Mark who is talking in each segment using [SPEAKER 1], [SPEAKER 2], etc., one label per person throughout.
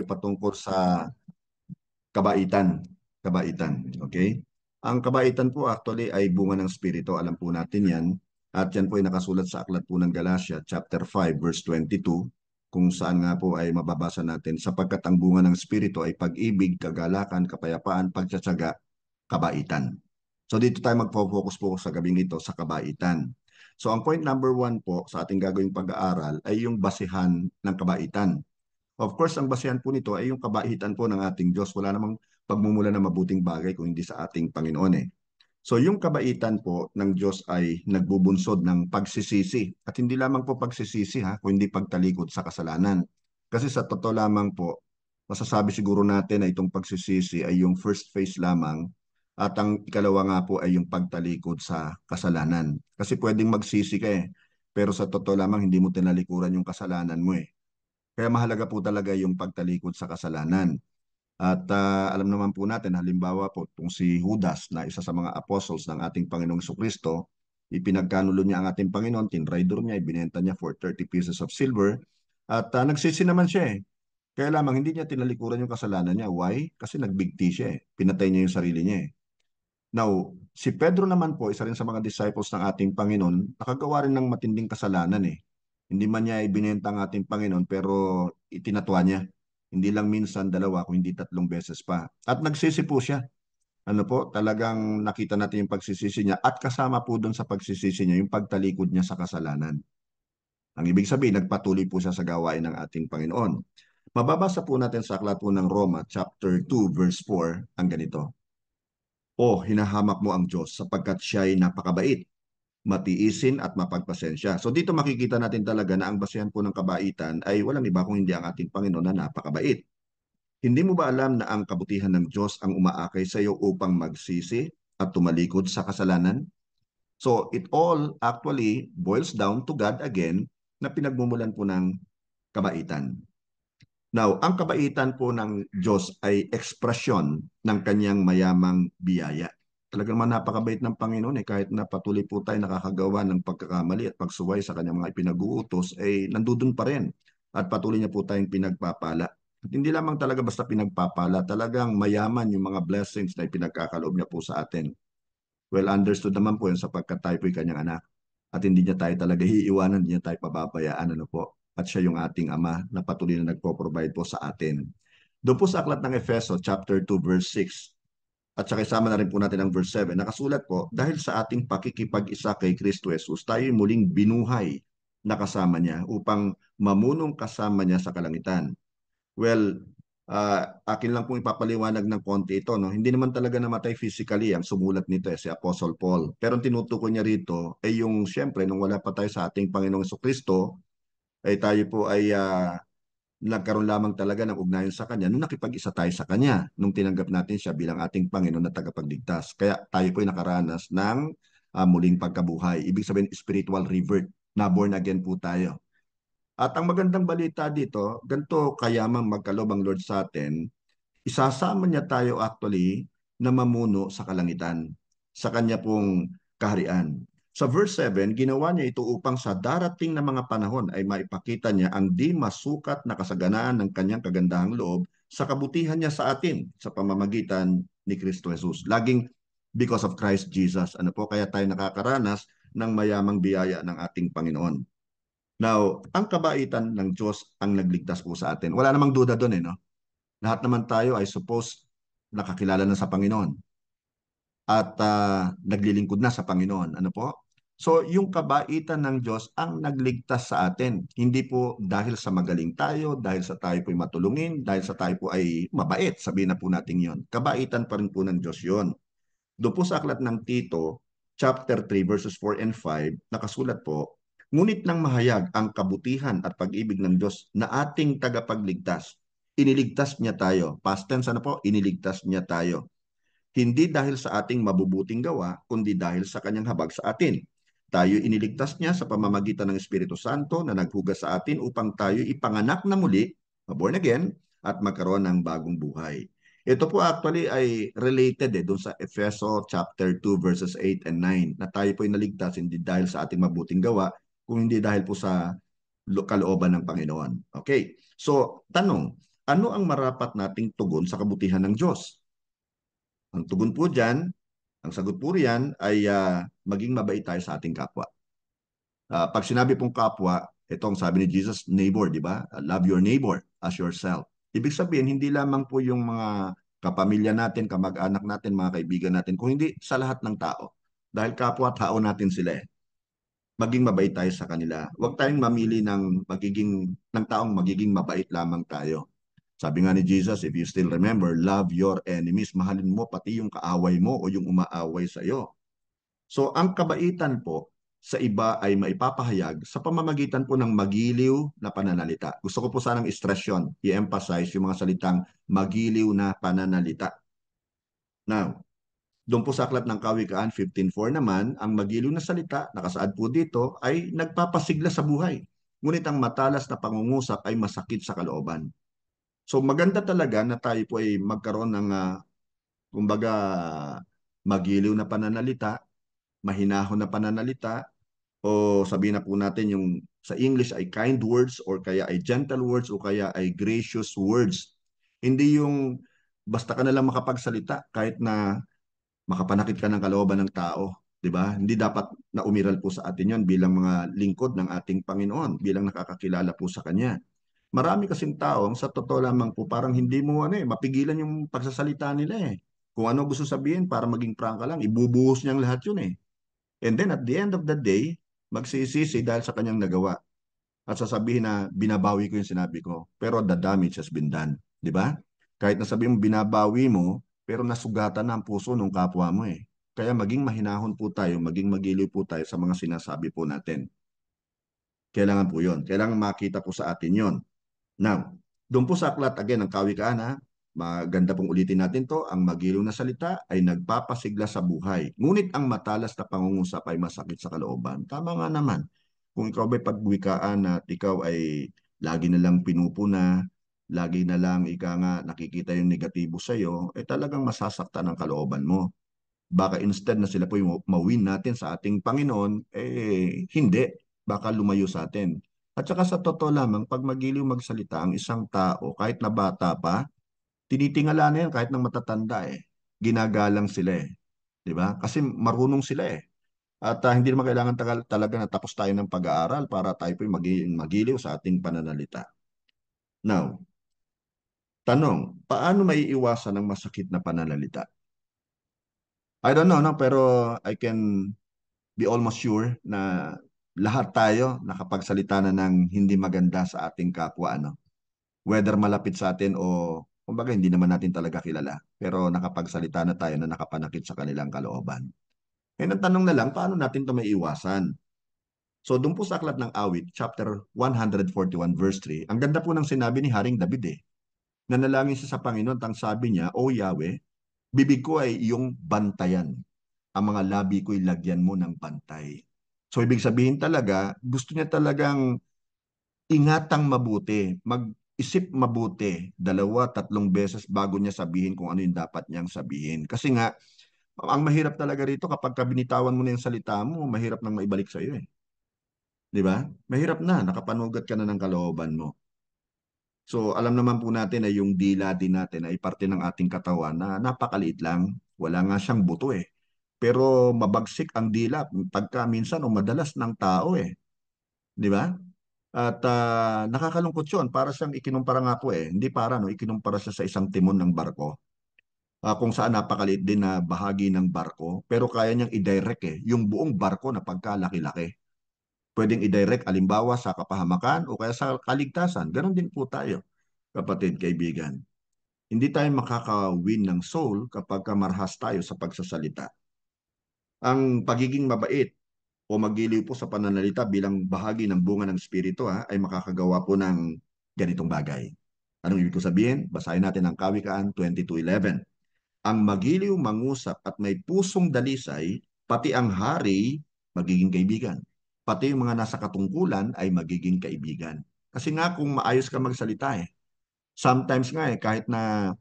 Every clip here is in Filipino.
[SPEAKER 1] patungkol sa kabaitan. Kabaitan, okay? Ang kabaitan po actually ay bunga ng Espiritu. Alam po natin yan. At yan po ay nakasulat sa aklat po ng Galatia, chapter 5, verse 22, kung saan nga po ay mababasa natin, sapagkat ang bunga ng Espiritu ay pag-ibig, kagalakan, kapayapaan, pagtsatsaga, kabaitan. So dito tayo magpo-focus po sa gabing ito sa kabaitan. So ang point number 1 po sa ating gagawing pag-aaral ay yung basihan ng kabaitan. Of course, ang basehan po nito ay yung kabaitan po ng ating Diyos. Wala namang pagmumula ng mabuting bagay kung hindi sa ating Panginoon eh. So yung kabaitan po ng Diyos ay nagbubunsod ng pagsisisi. At hindi lamang po pagsisisi ha, kundi pagtalikod sa kasalanan. Kasi sa totoo lamang po, masasabi siguro natin na itong pagsisisi ay yung first phase lamang at ang ikalawa nga po ay yung pagtalikod sa kasalanan. Kasi pwedeng magsisi ka eh, pero sa totoo lamang hindi mo tinalikuran yung kasalanan mo eh. Kaya mahalaga po talaga yung pagtalikod sa kasalanan. At alam naman po natin, halimbawa po, itong si Judas na isa sa mga apostles ng ating Panginoong Jesucristo, ipinagkanulo niya ang ating Panginoon, tinraidor niya, ibinenta niya for 30 pieces of silver, at nagsisi naman siya eh. Kaya lamang hindi niya tinalikuran yung kasalanan niya. Why? Kasi nagbigti siya eh. Pinatay niya yung sarili niya eh. Now, si Pedro naman po, isa rin sa mga disciples ng ating Panginoon, nakagawa rin ng matinding kasalanan eh. Hindi man niya ibinenta ang ating Panginoon pero itinatwa niya. Hindi lang minsan, dalawa, kung hindi 3 beses pa. At nagsisi po siya. Ano po, talagang nakita natin yung pagsisisi niya at kasama po doon sa pagsisisi niya yung pagtalikod niya sa kasalanan. Ang ibig sabihin, nagpatuloy po siya sa gawain ng ating Panginoon. Mababasa po natin sa aklat po ng Roma, chapter 2, verse 4, ang ganito. O hinahamak mo ang Diyos sapagkat siya ay napakabait, matiisin at mapagpasensya. So dito makikita natin talaga na ang basehan po ng kabaitan ay walang iba kung hindi ang ating Panginoon na napakabait. Hindi mo ba alam na ang kabutihan ng Diyos ang umaakay sa iyo upang magsisi at tumalikod sa kasalanan? So it all actually boils down to God again na pinagmumulan po ng kabaitan. Now, ang kabaitan po ng Diyos ay ekspresyon ng kanyang mayamang biyaya. Talagang naman napakabait ng Panginoon eh, kahit na patuloy po tayo nakakagawa ng pagkakamali at pagsuway sa kanyang mga ipinag-uutos, eh nandudun pa rin at patuloy niya po tayong pinagpapala. At hindi lamang talaga basta pinagpapala, talagang mayaman yung mga blessings na ipinagkakaloob niya po sa atin. Well understood naman po yun sapagkat tayo po yung kanyang anak. At hindi niya tayo talaga iiwanan, hindi niya tayo pababayaan, ano po. At siya yung ating Ama na patuloy na nagpo-provide po sa atin. Doon po sa aklat ng Efeso, chapter 2, verse 6, at saka isama na rin po natin ang verse 7, nakasulat po, dahil sa ating pakikipag-isa kay Kristo Jesus, tayo muling binuhay na kasama niya upang mamunong kasama niya sa kalangitan. Well, akin lang pong ipapaliwanag ng konti ito. No? Hindi naman talaga namatay physically ang sumulat nito si Apostle Paul. Pero ang tinutukoy niya rito ay yung siyempre nung wala pa tayo sa ating Panginoong Jesucristo, ay tayo po ay nagkaroon lamang talaga ng ugnayan sa Kanya nung nakipag-isa tayo sa Kanya, nung tinanggap natin siya bilang ating Panginoon na tagapagligtas. Kaya tayo po ay nakaranas ng muling pagkabuhay. Ibig sabihin, spiritual rebirth. Na born again po tayo. At ang magandang balita dito, ganito kayamang magkaloob ang Lord sa atin, isasama niya tayo actually na mamuno sa kalangitan, sa kanya pong kaharian. Sa verse 7, ginawa niya ito upang sa darating na mga panahon ay maipakita niya ang di masukat na kasaganaan ng kanyang kagandahang loob sa kabutihan niya sa atin sa pamamagitan ni Kristo Jesus. Laging because of Christ Jesus. Ano po, kaya tayo nakakaranas ng mayamang biyaya ng ating Panginoon. Now, ang kabaitan ng Diyos ang nagligtas po sa atin. Wala namang duda doon no? Lahat naman tayo ay suppose nakakilala na sa Panginoon at naglilingkod na sa Panginoon. Ano po? So, yung kabaitan ng Diyos ang nagligtas sa atin. Hindi po dahil sa magaling tayo, dahil sa tayo po ay matulungin, dahil sa tayo po ay mabait, sabihin na po natin yon. Kabaitan pa rin po ng Diyos yon. Doon po sa aklat ng Tito, chapter 3, verses 4 and 5, nakasulat po, ngunit nang mahayag ang kabutihan at pag-ibig ng Diyos na ating tagapagligtas, iniligtas niya tayo. Past tense ano po? Iniligtas niya tayo. Hindi dahil sa ating mabubuting gawa, kundi dahil sa kanyang habag sa atin. Tayo iniligtas niya sa pamamagitan ng Espiritu Santo na naghugas sa atin upang tayo ipanganak na muli, born again, at magkaroon ng bagong buhay. Ito po actually ay related doon sa Efeso chapter 2 verses 8 and 9 na tayo po ay naligtas hindi dahil sa ating mabuting gawa, kung hindi dahil po sa kalooban ng Panginoon. Okay, so tanong, ano ang marapat nating tugon sa kabutihan ng Diyos? Ang tugon po dyan, ang sagot po riyan ay maging mabait tayo sa ating kapwa. Pag sinabi pong kapwa, ito ang sabi ni Jesus, neighbor, di ba? Love your neighbor as yourself. Ibig sabihin, hindi lamang po yung mga kapamilya natin, kamag-anak natin, mga kaibigan natin, kung hindi sa lahat ng tao. Dahil kapwa-tao natin sila eh. Maging mabait tayo sa kanila. Huwag tayong mamili ng taong magiging mabait lamang tayo. Sabi nga ni Jesus, if you still remember, love your enemies. Mahalin mo pati yung kaaway mo o yung umaaway sa iyo. So ang kabaitan po sa iba ay maipapahayag sa pamamagitan po ng magiliw na pananalita. Gusto ko po sanang i-stress yun, i-emphasize yung mga salitang magiliw na pananalita. Now, doon po sa aklat ng Kawikaan 15:4 naman, ang magiliw na salita, nakasaad po dito, ay nagpapasigla sa buhay. Ngunit ang matalas na pangungusap ay masakit sa kalooban. So maganda talaga na tayo po ay magkaroon ng kumbaga magiliw na pananalita, mahinahon na pananalita, o sabihin na po natin yung sa English ay kind words or kaya ay gentle words o kaya ay gracious words. Hindi yung basta ka na lang makapagsalita kahit na makapanakit ka ng kalooban ng tao. 'Di ba? Hindi dapat na umiral po sa atin yon bilang mga lingkod ng ating Panginoon, bilang nakakakilala po sa Kanya. Marami kasing tao, sa totoo lamang po, parang hindi mo mapigilan yung pagsasalita nila eh. Kung ano gusto sabihin para maging prangka lang, ibubuhos niyang lahat yun eh. And then at the end of the day, magsisisi dahil sa kanyang nagawa. At sasabihin na binabawi ko yung sinabi ko. Pero the damage has been done. Di ba? Kahit nasabihin mo binabawi mo, pero nasugatan na ang puso ng kapwa mo eh. Kaya maging mahinahon po tayo, maging magiliw po tayo sa mga sinasabi po natin. Kailangan po yun. Kailangan makita po sa atin yun. Now, doon po sa aklat, again, ang kawikaan ha, maganda pong ulitin natin to, ang magiliw na salita ay nagpapasigla sa buhay. Ngunit ang matalas na pangungusap ay masakit sa kalooban. Tama nga naman. Kung ikaw ba'y pagwikaan at ikaw ay lagi na lang pinupuna, lagi na lang ika nga nakikita yung negatibo sa iyo, eh talagang masasaktan ang kalooban mo. Baka instead na sila po yung mawin natin sa ating Panginoon, eh hindi. Baka lumayo sa atin. At saka sa totoo lamang, pag magiliw magsalita ang isang tao, kahit na bata pa, tinitingala na yan kahit ng matatanda eh. Ginagalang sila eh. Di ba? Kasi marunong sila eh. At hindi naman kailangan talaga na tapos tayo ng pag-aaral para tayo po maging magiliw sa ating pananalita. Now, tanong, paano maiiwasan ng masakit na pananalita? I don't know, no? Pero I can be almost sure na lahat tayo nakapagsalita na ng hindi maganda sa ating kapwa, ano? Whether malapit sa atin o kumbaga hindi naman natin talaga kilala. Pero nakapagsalita na tayo na nakapanakit sa kanilang kalooban. And ang tanong na lang, paano natin ito maiiwasan? So doon po sa aklat ng Awit, chapter 141 verse 3, ang ganda po ng sinabi ni Haring David eh. Nanalangin siya sa Panginoon, tang sabi niya, O Yahweh, bibig ko ay iyong bantayan. Ang mga labi ko'y lagyan mo ng bantay. So ibig sabihin talaga, gusto niya talagang ingatang mabuti, mag-isip mabuti, dalawa, tatlong beses bago niya sabihin kung ano yung dapat niyang sabihin. Kasi nga, ang mahirap talaga rito kapag binitawan mo na yung salita mo, mahirap nang maibalik sa iyo eh. Di ba? Mahirap na, nakapanugat ka na ng kalooban mo. So alam naman po natin na yung dila din natin ay parte ng ating katawan na napakaliit lang. Wala nga siyang buto eh. Pero mabagsik ang dila pagka minsan o madalas ng tao eh. Di ba? At nakakalungkot yun. Para siyang ikinumpara nga po eh. Hindi para no, ikinumpara siya sa isang timon ng barko. Kung saan napakaliit din na bahagi ng barko. Pero kaya niyang i-direct eh. Yung buong barko na pagkalaki-laki. Pwedeng i-direct alimbawa sa kapahamakan o kaya sa kaligtasan. Ganon din po tayo, kapatid, kaibigan. Hindi tayo makaka-win ng soul kapag marahas tayo sa pagsasalita. Ang pagiging mabait o magiliw po sa pananalita bilang bahagi ng bunga ng Espiritu ay makakagawa po ng ganitong bagay. Anong ibig ko sabihin? Basahin natin ang Kawikaan 22:11. Ang magiliw mangusap at may pusong dalisay, pati ang hari magiging kaibigan. Pati yung mga nasa katungkulan ay magiging kaibigan. Kasi nga kung maayos ka magsalita eh. Sometimes nga eh, kahit na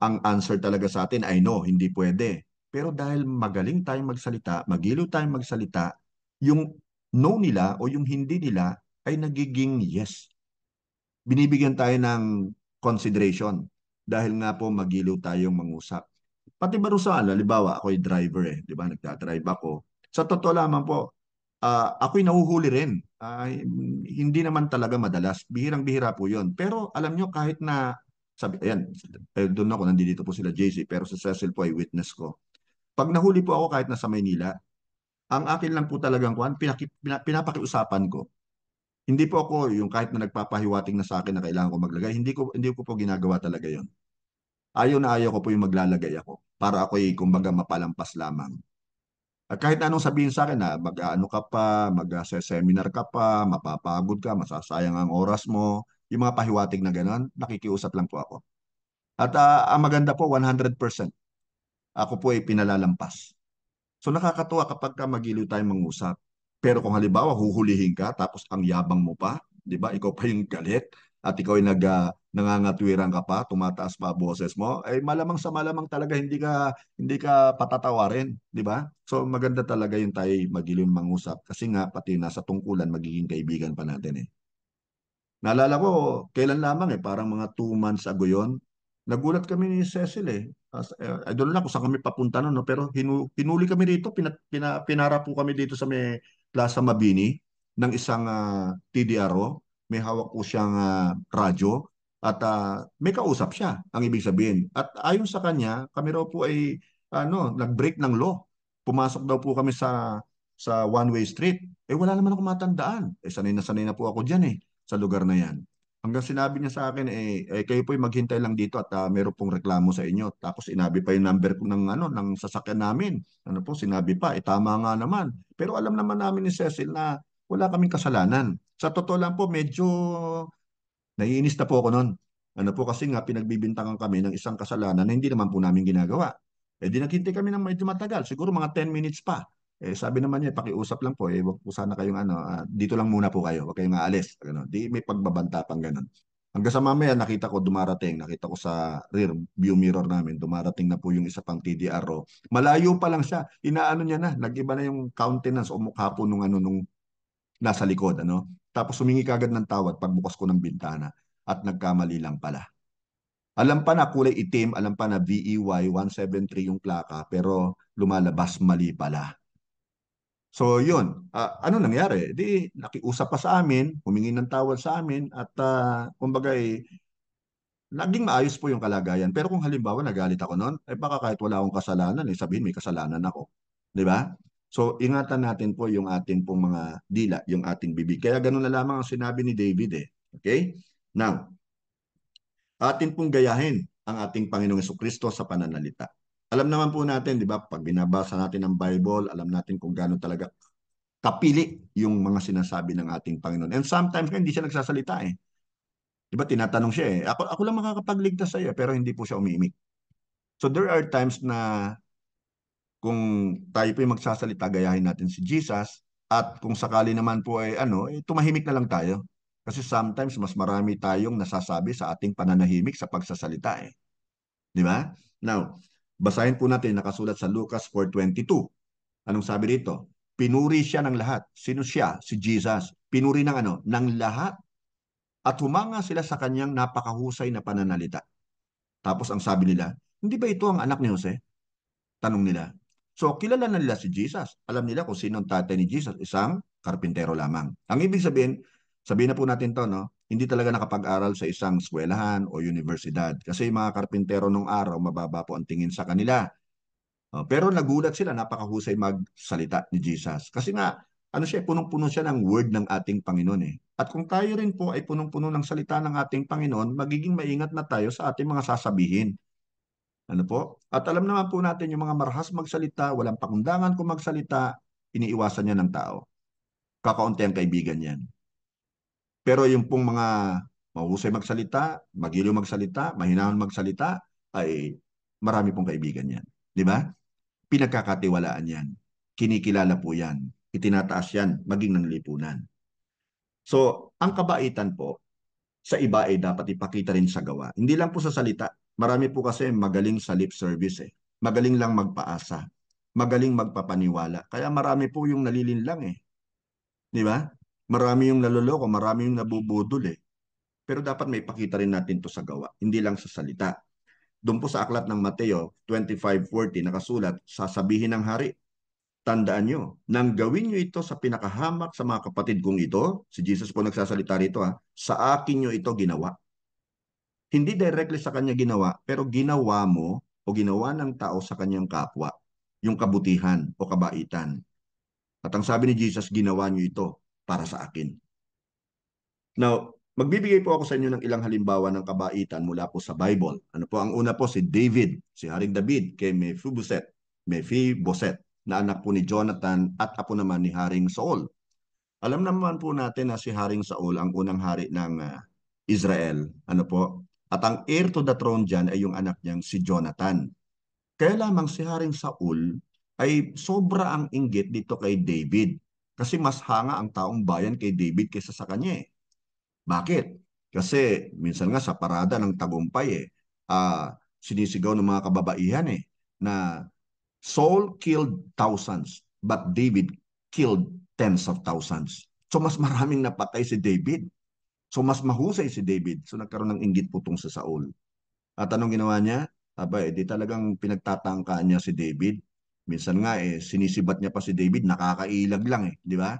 [SPEAKER 1] ang answer talaga sa atin ay no, hindi pwede. Pero dahil magaling tayong magsalita, magiliw tayong magsalita, yung no nila o yung hindi nila ay nagiging yes. Binibigyan tayo ng consideration. Dahil nga po magiliw tayong mangusap. Pati ba rin sa halimbawa, ako'y driver eh, di ba? Nagdadrive ako. Sa totoo lamang po, ako'y nahuhuli rin. Hindi naman talaga madalas. Bihirang-bihira po yun. Pero alam nyo, kahit na, sabi, ayan, doon ako, nandito po sila JC, pero sa Cecil po ay witness ko. Pag nahuli po ako kahit nasa Maynila, ang akin lang po talagang kuhan, pinapakiusapan ko. Hindi po ako yung kahit na nagpapahiwating na sa akin na kailangan ko maglagay, hindi ko po ginagawa talaga yon. Ayaw na ayaw ko po yung maglalagay ako para ako'y kumbaga mapalampas lamang. At kahit na anong sabihin sa akin na mag-ano ka pa, mag-seminar ka pa, mapapagod ka, masasayang ang oras mo, yung mga pahiwatig na gano'n, nakikiusap lang po ako. At ang maganda po, 100%. Ako po ay pinalalampas. So nakakatuwa kapag ka magiliw tayong mangusap. Pero kung halimbawa huhulihin ka tapos ang yabang mo pa, 'di ba? Ikaw pa yung galit at ikaw ay nangangatwiran ka pa, tumataas pa boses mo, ay malamang sa malamang talaga hindi ka patatawarin, 'di ba? So maganda talaga yung tayo magiliw mangusap kasi nga pati nasa tungkulan magiging kaibigan pa natin eh. Naalala ko, kailan lamang eh, parang mga 2 months ago yon. Nagulat kami ni Cecil eh. I don't know kung saan kami papunta nun, no? Pero hinuli kami dito, pinara po kami dito sa may Plaza Mabini ng isang TDRO. May hawak po siyang radyo at may kausap siya, ang ibig sabihin. At ayon sa kanya, kami raw po ay nag-break ng law. Pumasok daw po kami sa one-way street. Eh wala naman ako matandaan. Eh sanay na po ako diyan eh sa lugar na yan. Hanggang sinabi niya sa akin, kayo po'y maghintay lang dito at meron pong reklamo sa inyo. Tapos sinabi pa yung number ko ng sasakyan namin. Ano po, sinabi pa, tama nga naman. Pero alam naman namin ni Cecil na wala kaming kasalanan. Sa totoo lang po, medyo naiinis na po ako noon. Ano po kasi nga pinagbibintangan kami ng isang kasalanan na hindi naman po namin ginagawa. Eh di naghintay kami ng medyo matagal, siguro mga 10 minutes pa. Eh sabi naman niya, pakiusap lang po, wag po sana kayong dito lang muna po kayo, wag kayong aalis. Ganun. Di may pagbabanta pang ganun. Hanggang sa mamaya nakita ko sa rear view mirror namin, dumarating na po yung isa pang TDRO. Malayo pa lang siya, inaano niya na, nag-iba na yung countenance o mukha po nung nasa likod, ano? Tapos humingi kagad ng tawad pagbukas ko ng bintana at nagkamali lang pala. Alam pa na kulay itim, alam pa na VEY 173 yung plaka, pero lumalabas mali pala. So yun, ano nangyari? Di nakiusap pa sa amin, humingi ng tawad sa amin at kumbaga naging maayos po yung kalagayan. Pero kung halimbawa nagalit ako noon, baka kahit wala akong kasalanan, sabihin may kasalanan ako. Di ba? So, ingatan natin po yung ating pong mga dila, yung ating bibig. Kaya ganun na lamang ang sinabi ni David eh. Okay? Now, atin pong gayahin ang ating Panginoong Kristo sa pananalita. Alam naman po natin, di ba, pag binabasa natin ang Bible, alam natin kung gaano talaga kapili yung mga sinasabi ng ating Panginoon. And sometimes hindi siya nagsasalita eh. Di ba, tinatanong siya eh, ako lang makakapagligtas sa iyo, pero hindi po siya umiimik. So there are times na kung tayo po yung magsasalita, gayahin natin si Jesus, at kung sakali naman po ay tumahimik na lang tayo. Kasi sometimes mas marami tayong nasasabi sa ating pananahimik sa pagsasalita eh. Di ba? Now, basahin po natin nakasulat sa Lucas 4:22. Anong sabi dito? Pinuri siya ng lahat. Sino siya? Si Jesus. Pinuri ng ng lahat. At humanga sila sa kanyang napakahusay na pananalita. Tapos ang sabi nila, hindi ba ito ang anak ni Jose? Tanong nila. So, kilala na nila si Jesus. Alam nila kung sino ang tatay ni Jesus. Isang karpintero lamang. Ang ibig sabihin, sabihin na po natin to, no? Hindi talaga nakapag-aral sa isang eskwelahan o universidad. Kasi yung mga karpintero nung araw, mababa po ang tingin sa kanila. Pero nagulat sila, napakahusay magsalita ni Jesus. Kasi nga, siya, punong-puno siya ng word ng ating Panginoon eh. At kung tayo rin po ay punong-puno ng salita ng ating Panginoon, magiging maingat na tayo sa ating mga sasabihin. Ano po? At alam naman po natin yung mga marahas magsalita, walang pakundangan kung magsalita, iniiwasan niya ng tao. Kakaunti ang kaibigan yan. Pero yung pong mga mahusay magsalita, magiliw magsalita, mahinahon magsalita, ay marami pong kaibigan yan. Di ba? Pinagkakatiwalaan yan. Kinikilala po yan. Itinataas yan, maging ng lipunan. So, ang kabaitan po, sa iba ay dapat ipakita rin sa gawa. Hindi lang po sa salita. Marami po kasi magaling sa lip service eh. Magaling lang magpaasa. Magaling magpapaniwala. Kaya marami po yung nalilinlang eh. Di ba? Marami yung naloloko, marami yung nabubudol eh. Pero dapat may pakita rin natin to sa gawa, hindi lang sa salita. Doon po sa aklat ng Mateo 25:40 nakasulat, sasabihin ng hari, tandaan nyo, nang gawin nyo ito sa pinakahamak sa mga kapatid kong ito, si Jesus po nagsasalita rito sa akin nyo ito ginawa. Hindi directly sa kanya ginawa, pero ginawa mo o ginawa ng tao sa kanyang kapwa, yung kabutihan o kabaitan. At ang sabi ni Jesus, ginawa nyo ito para sa akin. Now, magbibigay po ako sa inyo ng ilang halimbawa ng kabaitan mula po sa Bible. Ano po? Ang una po si David, si Haring David kay Mephiboset, na anak po ni Jonathan at apo naman ni Haring Saul. Alam naman po natin na si Haring Saul ang unang hari ng Israel. Ano po? At ang heir to the throne dyan ay yung anak niyang si Jonathan. Kaya lamang si Haring Saul ay sobra ang inggit dito kay David. Kasi mas hanga ang taong bayan kay David kaysa sa kanya eh. Bakit? Kasi minsan nga sa parada ng tagumpay sinisigaw ng mga kababaihan na Saul killed thousands but David killed tens of thousands. So mas maraming napatay si David. So mas mahusay si David. So nagkaroon ng inggit po tong sa Saul. At anong ginawa niya? Aba, di talagang pinagtatangkaan niya si David. Minsan nga sinisibat niya pa si David, nakakailag lang di ba?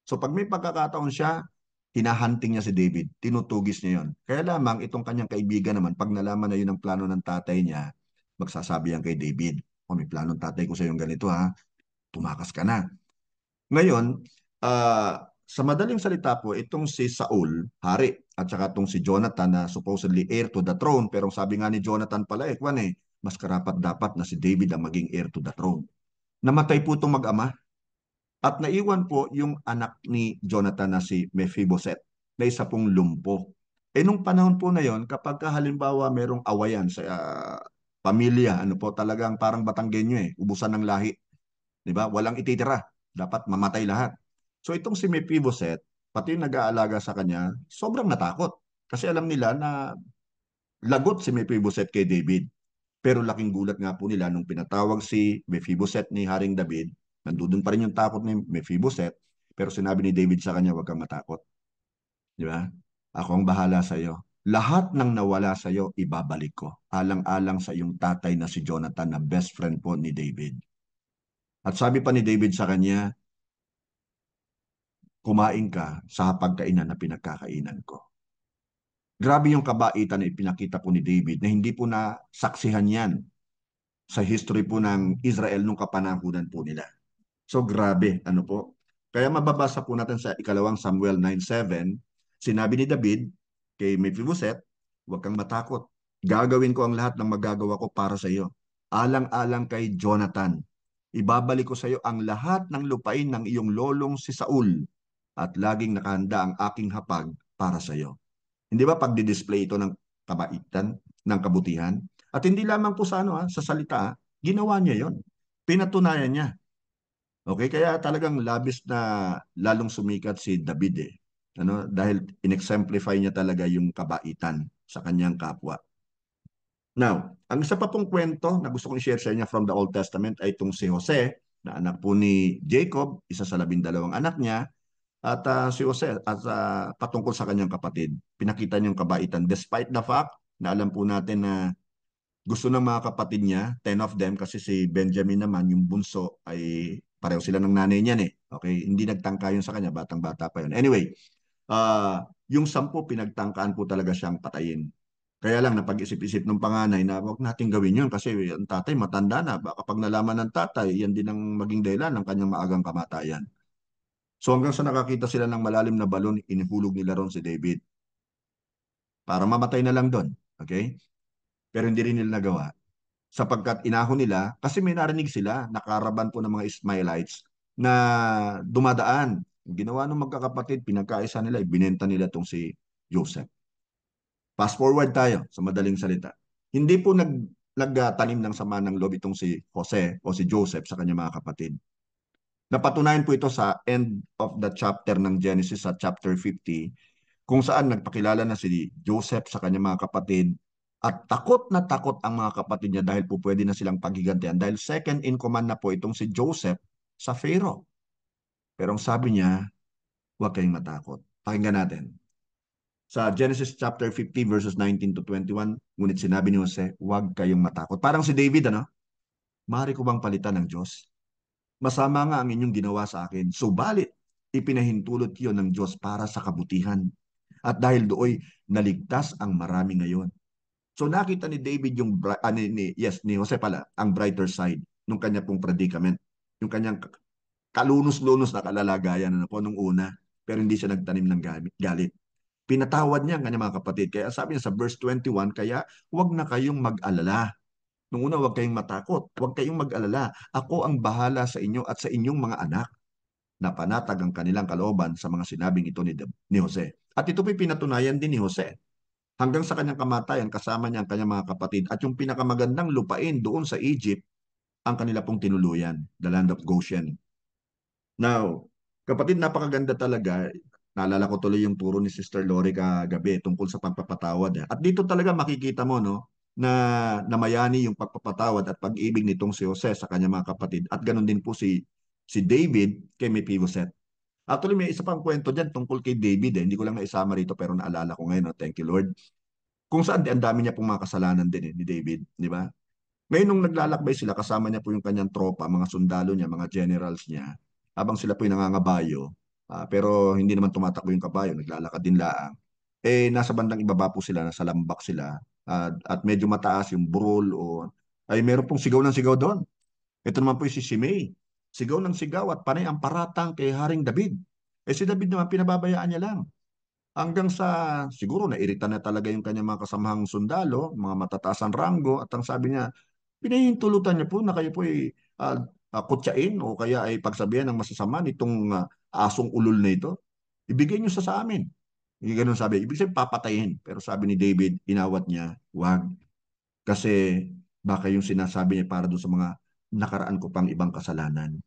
[SPEAKER 1] So pag may pagkakataon siya, hinahunting niya si David, tinutugis niya yon. Kaya lamang itong kanyang kaibigan naman, pag nalaman na yun ang plano ng tatay niya, magsasabi yan kay David, may plano ng tatay ko sa yung ganito tumakas ka na. Ngayon, sa madaling salita po, itong si Saul, hari, at saka itong si Jonathan na supposedly heir to the throne, pero sabi nga ni Jonathan pala, mas karapat dapat na si David ang maging heir to the throne. Namatay po itong mag-ama at naiwan po yung anak ni Jonathan na si Mephiboset na isa pong lumpo. Nung panahon po na yon, kapag halimbawa merong awayan sa pamilya, ano po talagang parang Batanggenyo ubusan ng lahi. Di ba? Walang ititira. Dapat mamatay lahat. So itong si Mephiboset, pati yung nag-aalaga sa kanya, sobrang natakot. Kasi alam nila na lagot si Mephiboset kay David. Pero laking gulat nga po nila nung pinatawag si Mephiboset ni Haring David, nandun pa rin yung takot ni Mephiboset, pero sinabi ni David sa kanya, huwag kang matakot. Di ba? Ako ang bahala sa iyo. Lahat ng nawala sa iyo, ibabalik ko. Alang-alang sa iyong tatay na si Jonathan na best friend po ni David. At sabi pa ni David sa kanya, kumain ka sa pagkainan na pinagkakainan ko. Grabe yung kabaitan na ipinakita po ni David na hindi po na saksihan yan sa history po ng Israel nung kapanahunan po nila. So grabe, ano po. Kaya mababasa po natin sa ikalawang Samuel 9:7, sinabi ni David kay Mephiboset, huwag kang matakot. Gagawin ko ang lahat ng magagawa ko para sa iyo. Alang-alang kay Jonathan. Ibabalik ko sa iyo ang lahat ng lupain ng iyong lolong si Saul at laging nakahanda ang aking hapag para sa iyo. Hindi ba pagdi-display ito ng kabaitan, ng kabutihan? At hindi lamang po sa sa salita, ginawa niya 'yon. Pinatunayan niya. Okay, kaya talagang labis na lalong sumikat si David dahil inexemplify niya talaga yung kabaitan sa kanyang kapwa. Now, ang isa pa pong kwento na gusto kong i-share sa inyo from the Old Testament ay itong si Jose, na anak po ni Jacob, isa sa 12 anak niya, at si Jose at patungkol sa kanyang kapatid. Pinakita niyang kabaitan despite the fact na alam po natin na gusto ng mga kapatid niya, 10 of them, kasi si Benjamin naman, yung bunso, ay pareho sila ng nanay niyan Okay, hindi nagtangka yun sa kanya, batang-bata pa yun. Anyway, yung 10, pinagtangkaan po talaga siyang patayin. Kaya lang, napag-isip-isip ng panganay na wag natin gawin yun kasi ang tatay matanda na. Baka pag nalaman ng tatay, yan din ang maging dahilan ng kanyang maagang kamatayan. So hanggang sa nakakita sila ng malalim na balon, inihulog nila ron si David para mamatay na lang doon. Okay? Pero hindi rin nila nagawa sapagkat inahon nila kasi may narinig sila, nakaraban po ng mga Ismailites na dumadaan. Ginawa ng magkakapatid, pinagkaisa nila, ibinenta nila itong si Joseph. Fast forward tayo sa madaling salita. Hindi po nagtanim ng sama ng loob itong si Jose o si Joseph sa kanyang mga kapatid. Napatunayan po ito sa end of the chapter ng Genesis sa chapter 50 kung saan nagpakilala na si Joseph sa kanyang mga kapatid at takot na takot ang mga kapatid niya dahil po pwede na silang paghigantihan dahil second in command na po itong si Joseph sa Pharaoh. Pero ang sabi niya, huwag kayong matakot. Pakinggan natin. Sa Genesis chapter 50 verses 19 to 21, ngunit sinabi ni Jose, huwag kayong matakot. Parang si David, ano? Maaari ko bang palitan ng Diyos? Masama nga ang inyong ginawa sa akin. Subalit, ipinahintulot yon ng Diyos para sa kabutihan. At dahil dooy, naligtas ang marami ngayon. So nakita ni David yung, ni Jose pala, ang brighter side ng kanya pong predicament. Yung kanyang kalunos-lunos na kalalagayan na po nung una. Pero hindi siya nagtanim ng galit. Pinatawad niya ang kanyang mga kapatid. Kaya sabi niya sa verse 21, kaya huwag na kayong mag-alala. Nung una, huwag kayong matakot. Huwag kayong mag-alala. Ako ang bahala sa inyo at sa inyong mga anak. Napanatag ang kanilang kalooban sa mga sinabing ito ni Jose. At ito po'y pinatunayan din ni Jose. Hanggang sa kanyang kamatayan, kasama niya ang kanyang mga kapatid. At yung pinakamagandang lupain doon sa Egypt, ang kanila pong tinuluyan, the land of Goshen. Now, kapatid, napakaganda talaga. Naalala ko tuloy yung turo ni Sister Lori kagabi tungkol sa pagpapatawad. At dito talaga makikita mo, no, na namayani yung pagpapatawad at pag-ibig nitong si Jose sa kanyang mga kapatid. At ganun din po si David kay Mephibosheth. Actually, may isa pang kwento dyan tungkol kay David. Hindi ko lang naisama rito pero naalala ko ngayon. No? Thank you, Lord. Kung saan, ang dami niya pong mga kasalanan din ni David. Di ba? Ngayon, nung naglalakbay sila, kasama niya po yung kanyang tropa, mga sundalo niya, mga generals niya, habang sila po yung nangangabayo, pero hindi naman tumatakbo yung kabayo, naglalakad din laang. Nasa bandang ibaba po sila, nasa lambak sila, at medyo mataas yung burol ay meron pong sigaw ng sigaw doon. Ito naman po yung si Shimei. Sigaw ng sigaw at panay ang paratang kay Haring David. Si David naman, pinababayaan niya lang. Hanggang sa siguro nairita na talaga yung kanyang mga kasamahang sundalo, mga matataas ang ranggo, at ang sabi niya, pinahintulutan niya po na kayo po ay kutsain o kaya ay pagsabihan ng masasama nitong asong ulol na ito. Ibigay niyo sa amin. Yung ganun sabi. Ibig sabihin, papatayin. Pero sabi ni David, inawat niya, wag. Kasi baka yung sinasabi niya para doon sa mga nakaraan ko pang ibang kasalanan.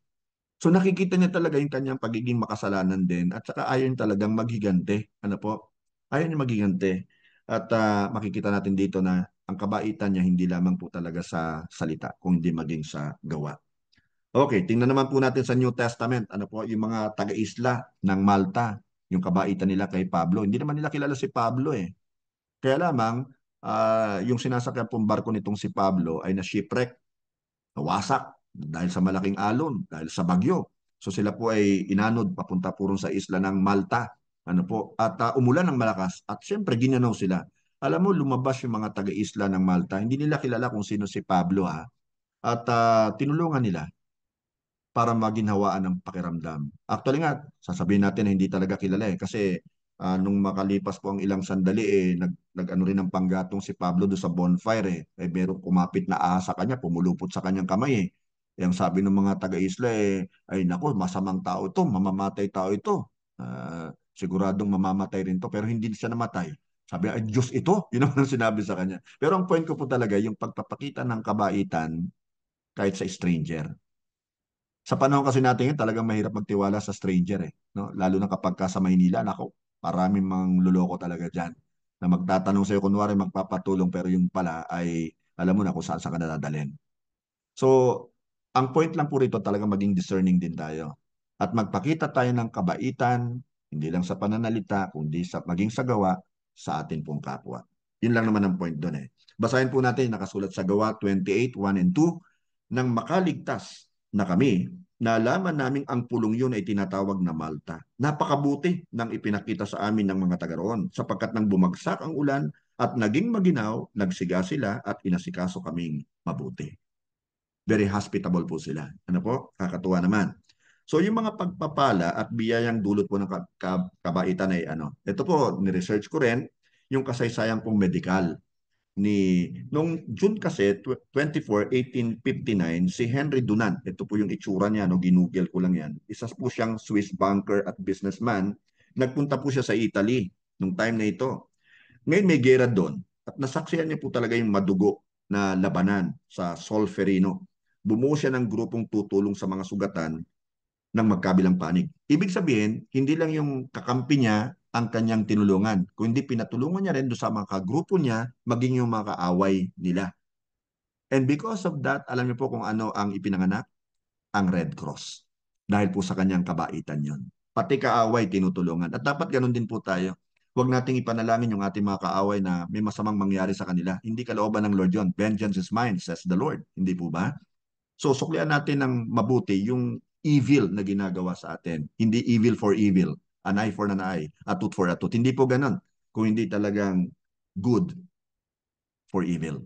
[SPEAKER 1] So nakikita niya talaga yung kanyang pagiging makasalanan din at saka ayaw niya talagang maghigante. Ano po? Ayaw niya maghigante. At makikita natin dito na ang kabaitan niya hindi lamang po talaga sa salita, kung hindi maging sa gawa. Okay, tingnan naman po natin sa New Testament. Ano po, yung mga taga-isla ng Malta, yung kabaitan nila kay Pablo. Hindi naman nila kilala si Pablo eh. Kaya lamang, yung sinasakyan pong barko nitong si Pablo ay na-shipwreck, nawasak dahil sa malaking alon, dahil sa bagyo. So sila po ay inanod papunta purong sa isla ng Malta. Ano po? At umulan ng malakas at siyempre ginanaw sila. Alam mo, lumabas yung mga taga-isla ng Malta. Hindi nila kilala kung sino si Pablo ha. At tinulungan nila para maginhawaan ng pakiramdam. Actually nga, sasabihin natin na hindi talaga kilala eh. Kasi nung makalipas po ang ilang sandali nag-ano rin ng panggatong si Pablo do sa bonfire eh. Meron kumapit na ahas sa kanya, pumulupot sa kanyang kamay eh. Yang sabi ng mga taga-isla ay nako, masamang tao ito, mamamatay tao ito. Siguradong mamamatay rin to, pero hindi siya namatay. Sabi, ay Diyos ito. Yun naman ang sinabi sa kanya. Pero ang point ko po talaga, yung pagpapakita ng kabaitan kahit sa stranger. Sa panahon kasi natin yun, talagang mahirap magtiwala sa stranger eh. No? Lalo na kapag ka sa Maynila, nako, maraming mang luloko talaga dyan. Na magtatanong sa'yo, kunwari magpapatulong, pero yung pala ay alam mo na kung saan ka nadadalhin. So, ang point lang po rito talaga maging discerning din tayo. At magpakita tayo ng kabaitan, hindi lang sa pananalita, kundi maging sa gawa sa atin pong kapwa. Yun lang naman ang point doon eh. Basahin po natin, nakasulat sa gawa 28, 1 and 2, nang makaligtas na kami, nalaman namin ang pulong yun ay tinatawag na Malta. Napakabuti nang ipinakita sa amin ng mga taga roon, sapagkat nang bumagsak ang ulan at naging maginaw, nagsiga sila at inasikaso kaming mabuti. Very hospitable po sila. Ano po? Kakatuwa naman. So yung mga pagpapala at biyayang dulot po ng kabaitan ay ano. Ito po, ni-research ko rin yung kasaysayan pong medical nung June kasi 24, 1859 si Henry Dunant. Ito po yung itsura niya, no, ginugel ko lang yan. Isa po siyang Swiss banker at businessman. Nagpunta po siya sa Italy nung time na ito. Ngayon may gera doon at nasaksihan niya po talaga yung madugo na labanan sa Solferino. Bumuo siya ng grupong tutulong sa mga sugatan ng magkabilang panig. Ibig sabihin, hindi lang yung kakampi niya ang kanyang tinulungan, kundi pinatulungan niya rin doon sa mga kagrupo niya, maging yung mga kaaway nila. And because of that, alam niyo po kung ano ang ipinanganak? Ang Red Cross. Dahil po sa kanyang kabaitan yon. Pati kaaway tinutulungan. At dapat ganun din po tayo. Huwag nating ipanalangin yung ating mga kaaway na may masamang mangyari sa kanila. Hindi kalooban ng Lord yun. Vengeance is mine, says the Lord. Hindi po ba? So, suklian natin ng mabuti yung evil na ginagawa sa atin. Hindi evil for evil, an eye for an eye, a tooth for a tooth. Hindi po ganun. Kung hindi talagang good for evil.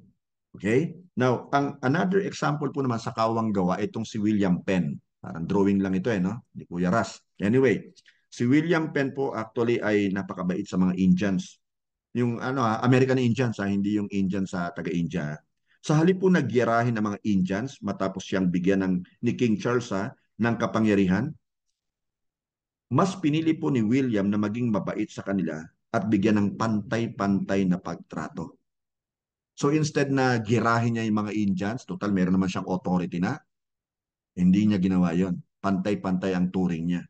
[SPEAKER 1] Okay? Now, another example po naman sa kawang gawa, itong si William Penn. Parang drawing lang ito no? Ni Kuya Ras. Anyway, si William Penn po actually ay napakabait sa mga Indians. Yung American Indians hindi yung Indians sa taga-India. Sa halip po nagyarahin ng mga Indians matapos siyang bigyan ni King Charles ng kapangyarihan, mas pinili po ni William na maging mabait sa kanila at bigyan ng pantay-pantay na pagtrato. So instead na girahin niya yung mga Indians, total meron naman siyang authority na, hindi niya ginawa yon. Pantay-pantay ang turing niya.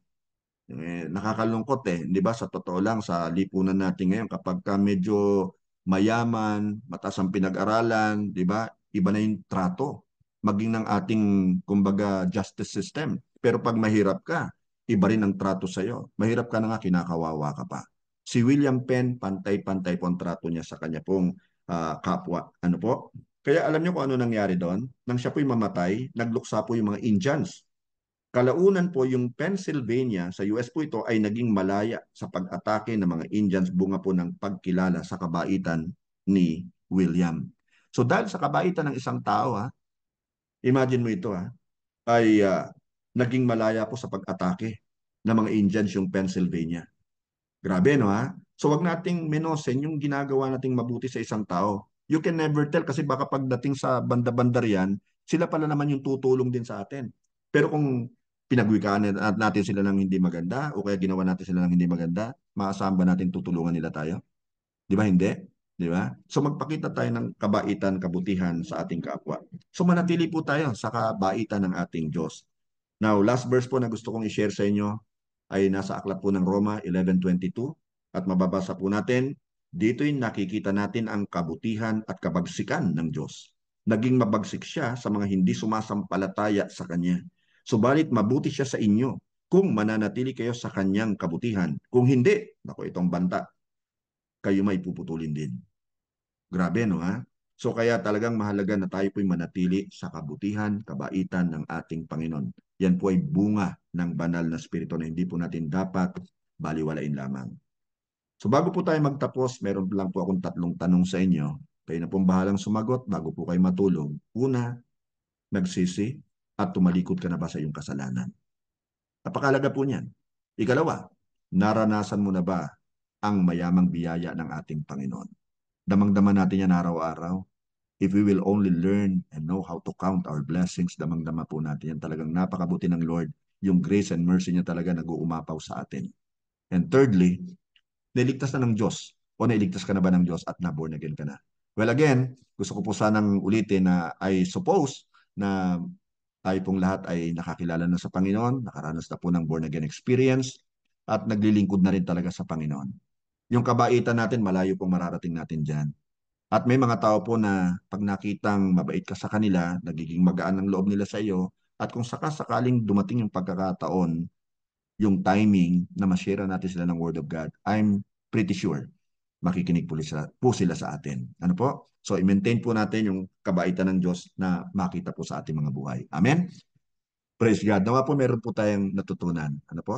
[SPEAKER 1] Nakakalungkot di ba? Sa totoo lang, sa lipunan natin ngayon, kapag ka medyo mayaman, mataas ang pinag-aralan, di ba? Iba na yung trato. Maging ng ating, kumbaga, justice system. Pero pag mahirap ka, iba rin ang trato sa'yo. Mahirap ka na nga, kinakawawa ka pa. Si William Penn, pantay-pantay po ang trato niya sa kanya pong kapwa. Ano po? Kaya alam niyo kung ano nangyari doon? Nang siya po'y mamatay, nagluksa po yung mga Indians. Kalaunan po yung Pennsylvania, sa US po ito, ay naging malaya sa pag-atake ng mga Indians bunga po ng pagkilala sa kabaitan ni William. So dahil sa kabaitan ng isang tao, imagine mo ito, ay naging malaya po sa pag-atake ng mga Indians yung Pennsylvania. Grabe, no ha? So wag nating minosen yung ginagawa nating mabuti sa isang tao. You can never tell kasi baka pagdating sa banda-bandar yan, sila pala naman yung tutulong din sa atin. Pero kung pinagwikaan natin sila ng hindi maganda o kaya ginawa natin sila ng hindi maganda, maasahan ba natin tutulungan nila tayo? Di ba hindi? Di ba? So magpakita tayo ng kabaitan, kabutihan sa ating kapwa. So manatili po tayo sa kabaitan ng ating Diyos. Now, last verse po na gusto kong i-share sa inyo ay nasa aklat po ng Roma 11:22 at mababasa po natin, dito'y nakikita natin ang kabutihan at kabagsikan ng Diyos. Naging mabagsik siya sa mga hindi sumasampalataya sa Kanya. Subalit mabuti siya sa inyo kung mananatili kayo sa Kanyang kabutihan. Kung hindi, nako itong banta, kayo may puputulin din. Grabe, no ha? So kaya talagang mahalaga na tayo po'y manatili sa kabutihan, kabaitan ng ating Panginoon. Yan po ay bunga ng banal na spirito na hindi po natin dapat baliwalain lamang. So bago po tayo magtapos, meron lang po akong 3 tanong sa inyo. Kayo na pong bahalang sumagot bago po kayo matulog. Una, nagsisi at tumalikod ka na ba sa iyong kasalanan? Napakalaga po niyan. Ikalawa, naranasan mo na ba ang mayamang biyaya ng ating Panginoon? Damang-dama natin yan araw-araw. If we will only learn and know how to count our blessings, damang-dama po natin yan. Talagang napakabuti ng Lord. Yung grace and mercy niya talaga nag-uumapaw sa atin. And thirdly, niligtas na ng Diyos o nailigtas ka na ba ng Diyos at na-born again ka na? Well, again, gusto ko po sanang ulitin na I suppose na tayo pong lahat ay nakakilala na sa Panginoon, nakaranas na po ng born again experience, at naglilingkod na rin talaga sa Panginoon. Yung kabaitan natin, malayo pong mararating natin dyan. At may mga tao po na pag nakitang mabait ka sa kanila, nagiging magaan ang loob nila sa iyo, at kung sakasakaling dumating yung pagkakataon, yung timing na ma-share natin sila ng Word of God, I'm pretty sure makikinig po sila sa atin. Ano po? So, i-maintain po natin yung kabaitan ng Diyos na makita po sa ating mga buhay. Amen? Praise God. Nawa po meron po tayong natutunan. Ano po?